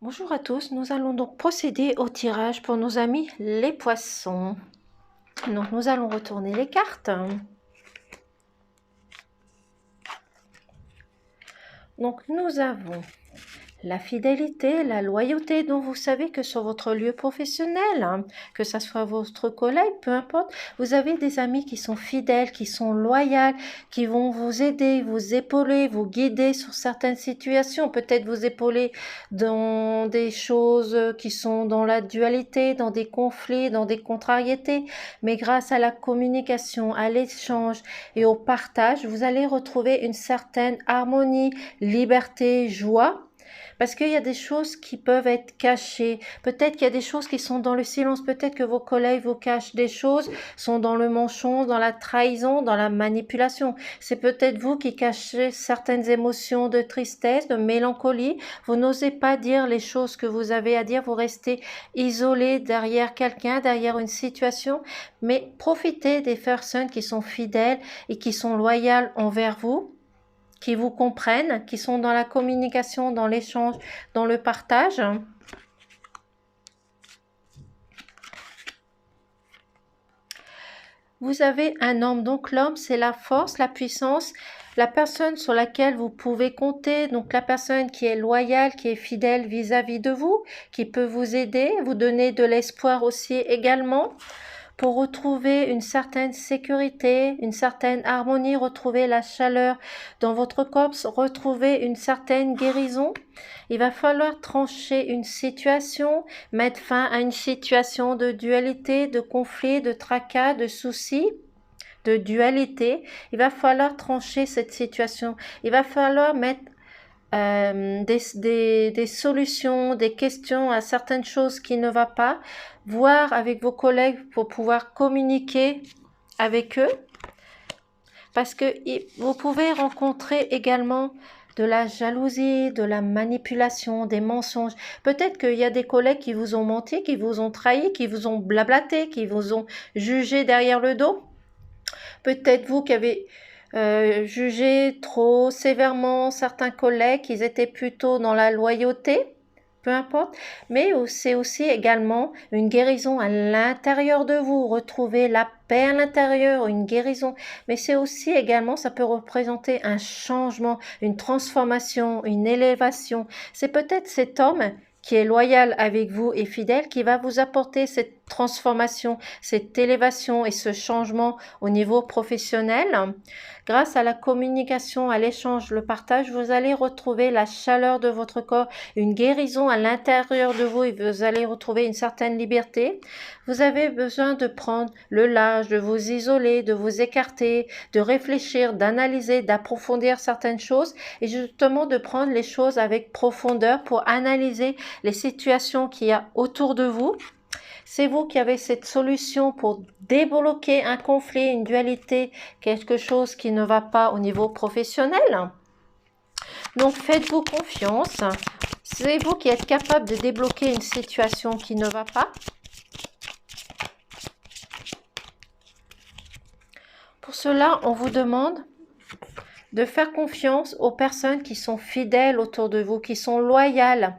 Bonjour à tous, nous allons donc procéder au tirage pour nos amis les poissons. Donc nous allons retourner les cartes. Donc nous avons la fidélité, la loyauté dont vous savez que sur votre lieu professionnel, que ce soit votre collègue, peu importe, vous avez des amis qui sont fidèles, qui sont loyaux, qui vont vous aider, vous épauler, vous guider sur certaines situations, peut-être vous épauler dans des choses qui sont dans la dualité, dans des conflits, dans des contrariétés, mais grâce à la communication, à l'échange et au partage, vous allez retrouver une certaine harmonie, liberté, joie. Parce qu'il y a des choses qui peuvent être cachées. Peut-être qu'il y a des choses qui sont dans le silence. Peut-être que vos collègues vous cachent des choses, sont dans le mensonge, dans la trahison, dans la manipulation. C'est peut-être vous qui cachez certaines émotions de tristesse, de mélancolie. Vous n'osez pas dire les choses que vous avez à dire. Vous restez isolé derrière quelqu'un, derrière une situation. Mais profitez des personnes qui sont fidèles et qui sont loyales envers vous, qui vous comprennent, qui sont dans la communication, dans l'échange, dans le partage. Vous avez un homme, donc l'homme c'est la force, la puissance, la personne sur laquelle vous pouvez compter, donc la personne qui est loyale, qui est fidèle vis-à-vis de vous, qui peut vous aider, vous donner de l'espoir aussi également. Pour retrouver une certaine sécurité, une certaine harmonie, retrouver la chaleur dans votre corps, retrouver une certaine guérison. Il va falloir trancher une situation, mettre fin à une situation de dualité, de conflit, de tracas, de soucis, de dualité. Il va falloir trancher cette situation. Il va falloir mettre des solutions, des questions à certaines choses qui ne vont pas, voir avec vos collègues pour pouvoir communiquer avec eux, parce que vous pouvez rencontrer également de la jalousie, de la manipulation, des mensonges. Peut-être qu'il y a des collègues qui vous ont menti, qui vous ont trahi, qui vous ont blablaté, qui vous ont jugé derrière le dos. Peut-être vous qui avez jugé trop sévèrement certains collègues, qu'ils étaient plutôt dans la loyauté, peu importe, mais c'est aussi également une guérison à l'intérieur de vous, retrouver la paix à l'intérieur, une guérison, mais c'est aussi également, ça peut représenter un changement, une transformation, une élévation. C'est peut-être cet homme qui est loyal avec vous et fidèle, qui va vous apporter cette transformation, cette élévation et ce changement au niveau professionnel. Grâce à la communication, à l'échange, le partage, vous allez retrouver la chaleur de votre corps, une guérison à l'intérieur de vous et vous allez retrouver une certaine liberté. Vous avez besoin de prendre le large, de vous isoler, de vous écarter, de réfléchir, d'analyser, d'approfondir certaines choses et justement de prendre les choses avec profondeur pour analyser les situations qu'il y a autour de vous. C'est vous qui avez cette solution pour débloquer un conflit, une dualité, quelque chose qui ne va pas au niveau professionnel. Donc faites-vous confiance. C'est vous qui êtes capable de débloquer une situation qui ne va pas. Pour cela, on vous demande de faire confiance aux personnes qui sont fidèles autour de vous, qui sont loyales.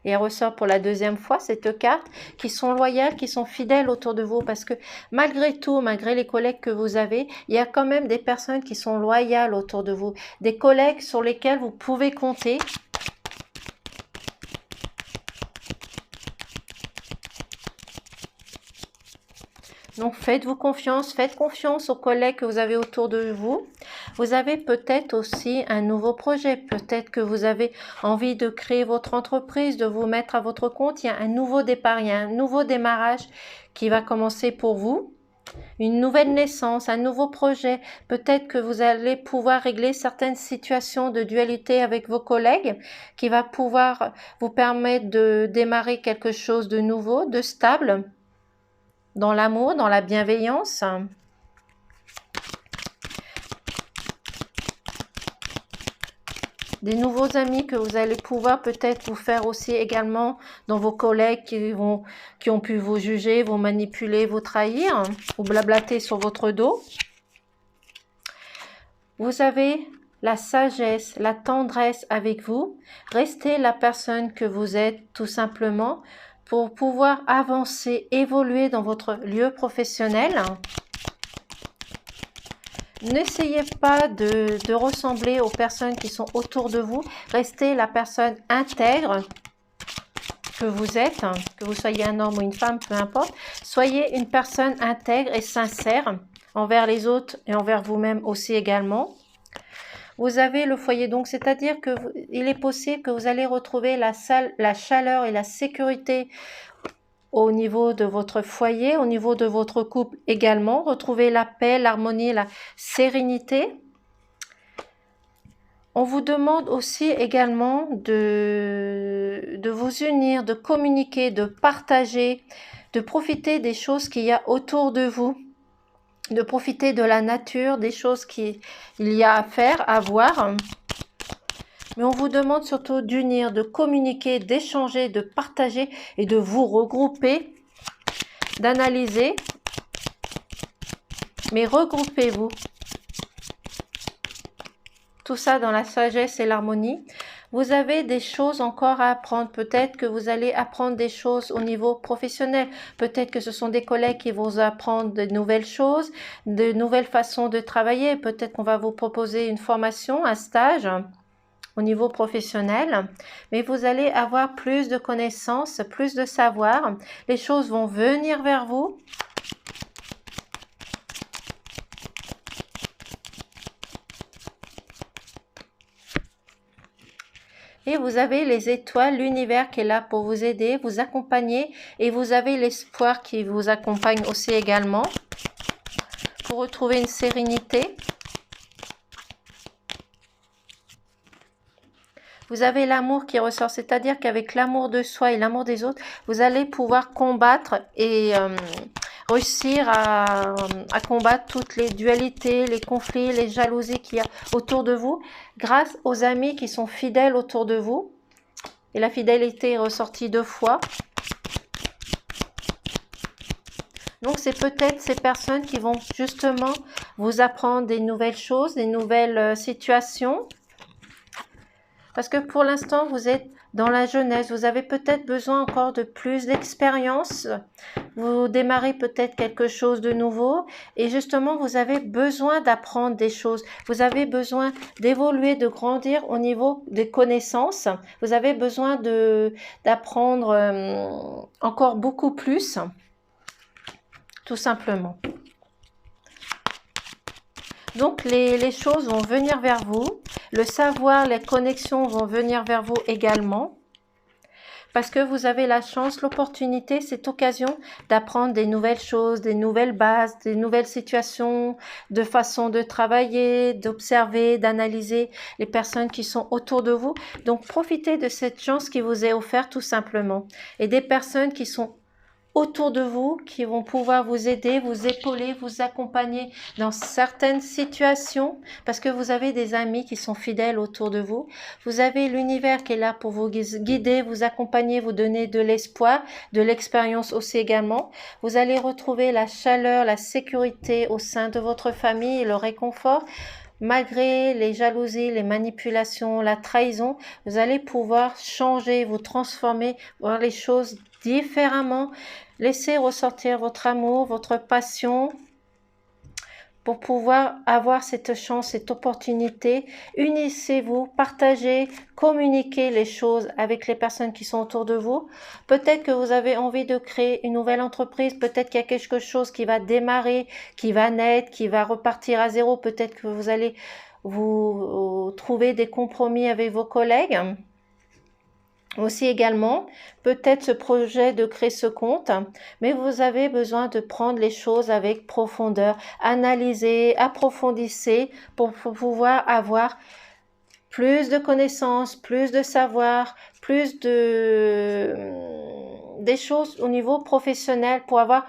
Et elle ressort pour la deuxième fois cette carte, qui sont loyales, qui sont fidèles autour de vous, parce que malgré tout, malgré les collègues que vous avez, il y a quand même des personnes qui sont loyales autour de vous, des collègues sur lesquels vous pouvez compter. Donc faites-vous confiance, faites confiance aux collègues que vous avez autour de vous. Vous avez peut-être aussi un nouveau projet, peut-être que vous avez envie de créer votre entreprise, de vous mettre à votre compte. Il y a un nouveau départ, il y a un nouveau démarrage qui va commencer pour vous. Une nouvelle naissance, un nouveau projet. Peut-être que vous allez pouvoir régler certaines situations de dualité avec vos collègues qui va pouvoir vous permettre de démarrer quelque chose de nouveau, de stable. Dans l'amour, dans la bienveillance. Des nouveaux amis que vous allez pouvoir peut-être vous faire aussi également dans vos collègues qui ont pu vous juger, vous manipuler, vous trahir, ou blablater sur votre dos. Vous avez la sagesse, la tendresse avec vous. Restez la personne que vous êtes tout simplement pour pouvoir avancer, évoluer dans votre lieu professionnel. N'essayez pas de ressembler aux personnes qui sont autour de vous. Restez la personne intègre que vous êtes, que vous soyez un homme ou une femme, peu importe. Soyez une personne intègre et sincère envers les autres et envers vous-même aussi également. Vous avez le foyer, donc c'est-à-dire que il est possible que vous allez retrouver la chaleur et la sécurité au niveau de votre foyer, au niveau de votre couple également. Retrouver la paix, l'harmonie, la sérénité. On vous demande aussi également de vous unir, de communiquer, de partager, de profiter des choses qu'il y a autour de vous, de profiter de la nature, des choses qu'il y a à faire, à voir. Mais on vous demande surtout d'unir, de communiquer, d'échanger, de partager et de vous regrouper, d'analyser. Mais regroupez-vous. Tout ça dans la sagesse et l'harmonie. Vous avez des choses encore à apprendre. Peut-être que vous allez apprendre des choses au niveau professionnel. Peut-être que ce sont des collègues qui vont vous apprendre de nouvelles choses, de nouvelles façons de travailler. Peut-être qu'on va vous proposer une formation, un stage au niveau professionnel. Mais vous allez avoir plus de connaissances, plus de savoir. Les choses vont venir vers vous. Et vous avez les étoiles, l'univers qui est là pour vous aider, vous accompagner. Et vous avez l'espoir qui vous accompagne aussi également. Pour retrouver une sérénité. Vous avez l'amour qui ressort. C'est-à-dire qu'avec l'amour de soi et l'amour des autres, vous allez pouvoir combattre et réussir à combattre toutes les dualités, les conflits, les jalousies qu'il y a autour de vous, grâce aux amis qui sont fidèles autour de vous. Et la fidélité est ressortie 2 fois. Donc, c'est peut-être ces personnes qui vont justement vous apprendre des nouvelles choses, des nouvelles situations. Parce que pour l'instant, vous êtes dans la jeunesse, vous avez peut-être besoin encore de plus d'expérience. Vous démarrez peut-être quelque chose de nouveau et justement, vous avez besoin d'apprendre des choses. Vous avez besoin d'évoluer, de grandir au niveau des connaissances. Vous avez besoin d'apprendre encore beaucoup plus, tout simplement. Donc, les choses vont venir vers vous. Le savoir, les connexions vont venir vers vous également. Parce que vous avez la chance, l'opportunité, cette occasion d'apprendre des nouvelles choses, des nouvelles bases, des nouvelles situations, de façon de travailler, d'observer, d'analyser les personnes qui sont autour de vous. Donc, profitez de cette chance qui vous est offerte tout simplement. Et des personnes qui sont autour de vous, qui vont pouvoir vous aider, vous épauler, vous accompagner dans certaines situations, parce que vous avez des amis qui sont fidèles autour de vous. Vous avez l'univers qui est là pour vous guider, vous accompagner, vous donner de l'espoir, de l'expérience aussi également. Vous allez retrouver la chaleur, la sécurité au sein de votre famille et le réconfort. Malgré les jalousies, les manipulations, la trahison, vous allez pouvoir changer, vous transformer, voir les choses différemment. Laissez ressortir votre amour, votre passion pour pouvoir avoir cette chance, cette opportunité. Unissez-vous, partagez, communiquez les choses avec les personnes qui sont autour de vous. Peut-être que vous avez envie de créer une nouvelle entreprise, peut-être qu'il y a quelque chose qui va démarrer, qui va naître, qui va repartir à zéro. Peut-être que vous allez vous trouver des compromis avec vos collègues. Aussi également, peut-être ce projet de créer ce compte, mais vous avez besoin de prendre les choses avec profondeur, analyser, approfondissez pour pouvoir avoir plus de connaissances, plus de savoir, plus des choses au niveau professionnel pour avoir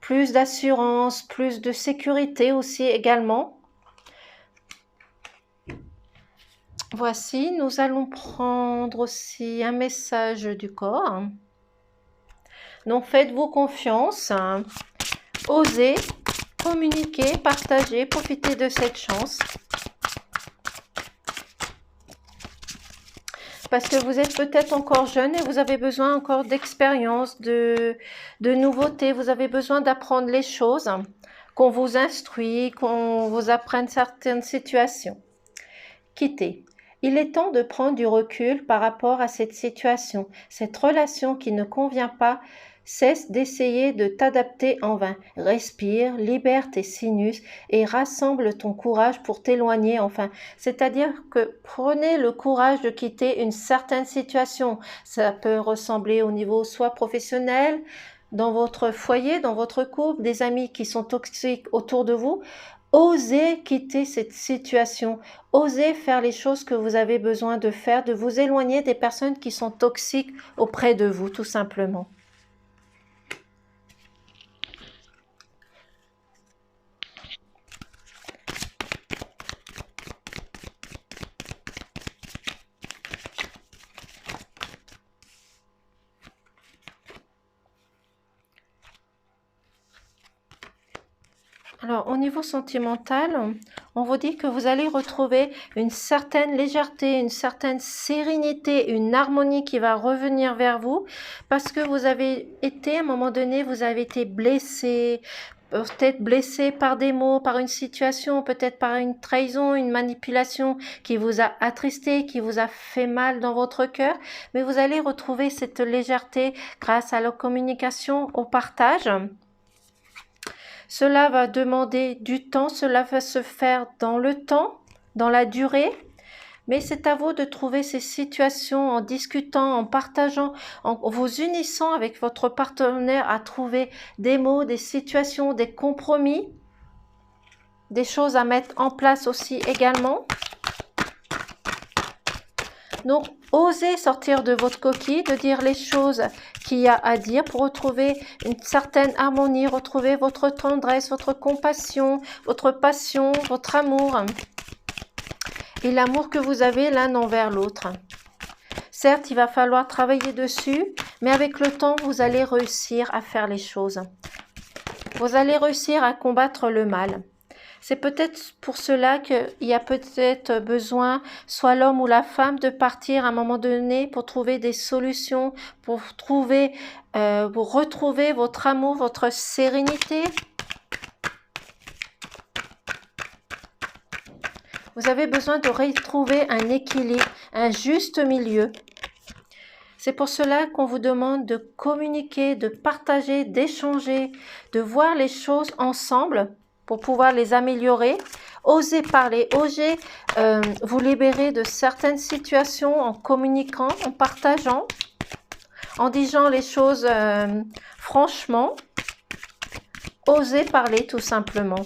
plus d'assurance, plus de sécurité aussi également. Voici, nous allons prendre aussi un message du corps. Donc, faites-vous confiance, osez, communiquer, partager, profitez de cette chance. Parce que vous êtes peut-être encore jeune et vous avez besoin encore d'expérience, de nouveautés. Vous avez besoin d'apprendre les choses, qu'on vous instruit, qu'on vous apprenne certaines situations. Quitter. Il est temps de prendre du recul par rapport à cette situation. Cette relation qui ne convient pas, cesse d'essayer de t'adapter en vain. Respire, libère tes sinus et rassemble ton courage pour t'éloigner enfin. C'est-à-dire que prenez le courage de quitter une certaine situation. Ça peut ressembler au niveau soit professionnel, dans votre foyer, dans votre couple, des amis qui sont toxiques autour de vous. Osez quitter cette situation, osez faire les choses que vous avez besoin de faire, de vous éloigner des personnes qui sont toxiques auprès de vous, tout simplement. Alors, au niveau sentimental, on vous dit que vous allez retrouver une certaine légèreté, une certaine sérénité, une harmonie qui va revenir vers vous parce que vous avez été, à un moment donné, vous avez été blessé, peut-être blessé par des mots, par une situation, peut-être par une trahison, une manipulation qui vous a attristé, qui vous a fait mal dans votre cœur, mais vous allez retrouver cette légèreté grâce à la communication, au partage. Cela va demander du temps, cela va se faire dans le temps, dans la durée, mais c'est à vous de trouver ces situations en discutant, en partageant, en vous unissant avec votre partenaire à trouver des mots, des situations, des compromis, des choses à mettre en place aussi également. Donc, osez sortir de votre coquille, de dire les choses qu'il y a à dire pour retrouver une certaine harmonie, retrouver votre tendresse, votre compassion, votre passion, votre amour et l'amour que vous avez l'un envers l'autre. Certes, il va falloir travailler dessus, mais avec le temps, vous allez réussir à faire les choses. Vous allez réussir à combattre le mal. C'est peut-être pour cela qu'il y a peut-être besoin, soit l'homme ou la femme, de partir à un moment donné pour trouver des solutions, pour retrouver votre amour, votre sérénité. Vous avez besoin de retrouver un équilibre, un juste milieu. C'est pour cela qu'on vous demande de communiquer, de partager, d'échanger, de voir les choses ensemble pour pouvoir les améliorer. Osez parler, osez vous libérer de certaines situations en communiquant, en partageant, en disant les choses franchement. Osez parler tout simplement,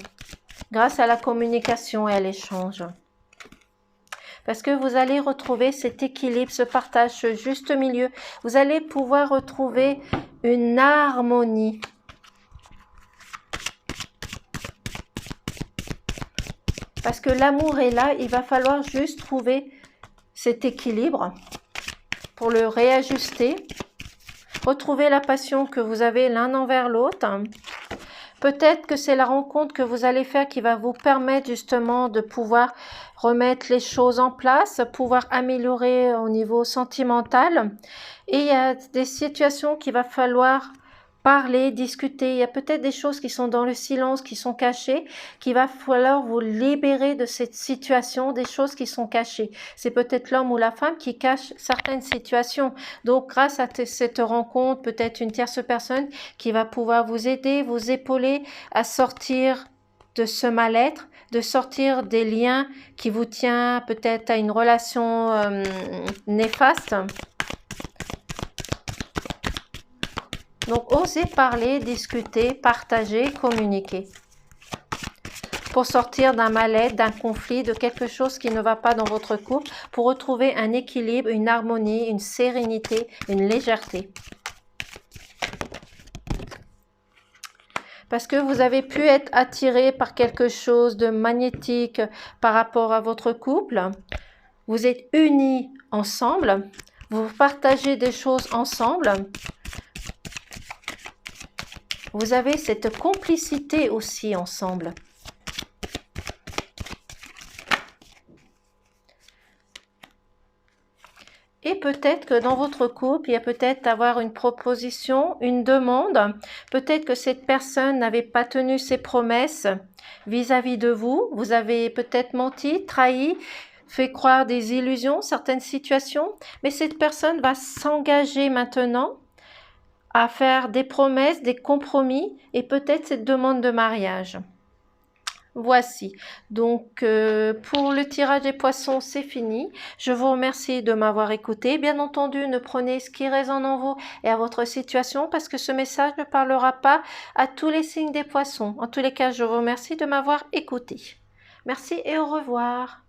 grâce à la communication et à l'échange. Parce que vous allez retrouver cet équilibre, ce partage, ce juste milieu. Vous allez pouvoir retrouver une harmonie. Parce que l'amour est là, il va falloir juste trouver cet équilibre pour le réajuster. Retrouver la passion que vous avez l'un envers l'autre. Peut-être que c'est la rencontre que vous allez faire qui va vous permettre justement de pouvoir remettre les choses en place, pouvoir améliorer au niveau sentimental. Et il y a des situations qu'il va falloir parler, discuter. Il y a peut-être des choses qui sont dans le silence, qui sont cachées, qu'il va falloir vous libérer de cette situation, des choses qui sont cachées. C'est peut-être l'homme ou la femme qui cache certaines situations. Donc, grâce à cette rencontre, peut-être une tierce personne qui va pouvoir vous aider, vous épauler à sortir de ce mal-être, de sortir des liens qui vous tiennent peut-être à une relation néfaste. Donc, osez parler, discuter, partager, communiquer. Pour sortir d'un mal-être, d'un conflit, de quelque chose qui ne va pas dans votre couple, pour retrouver un équilibre, une harmonie, une sérénité, une légèreté. Parce que vous avez pu être attiré par quelque chose de magnétique par rapport à votre couple. Vous êtes unis ensemble. Vous partagez des choses ensemble. Vous avez cette complicité aussi ensemble. Et peut-être que dans votre couple, il y a peut-être avoir une proposition, une demande. Peut-être que cette personne n'avait pas tenu ses promesses vis-à-vis de vous. Vous avez peut-être menti, trahi, fait croire des illusions, certaines situations. Mais cette personne va s'engager maintenant à faire des promesses, des compromis et peut-être cette demande de mariage. Voici, donc pour le tirage des poissons, c'est fini. Je vous remercie de m'avoir écouté. Bien entendu, ne prenez ce qui résonne en vous et à votre situation parce que ce message ne parlera pas à tous les signes des poissons. En tous les cas, je vous remercie de m'avoir écouté. Merci et au revoir.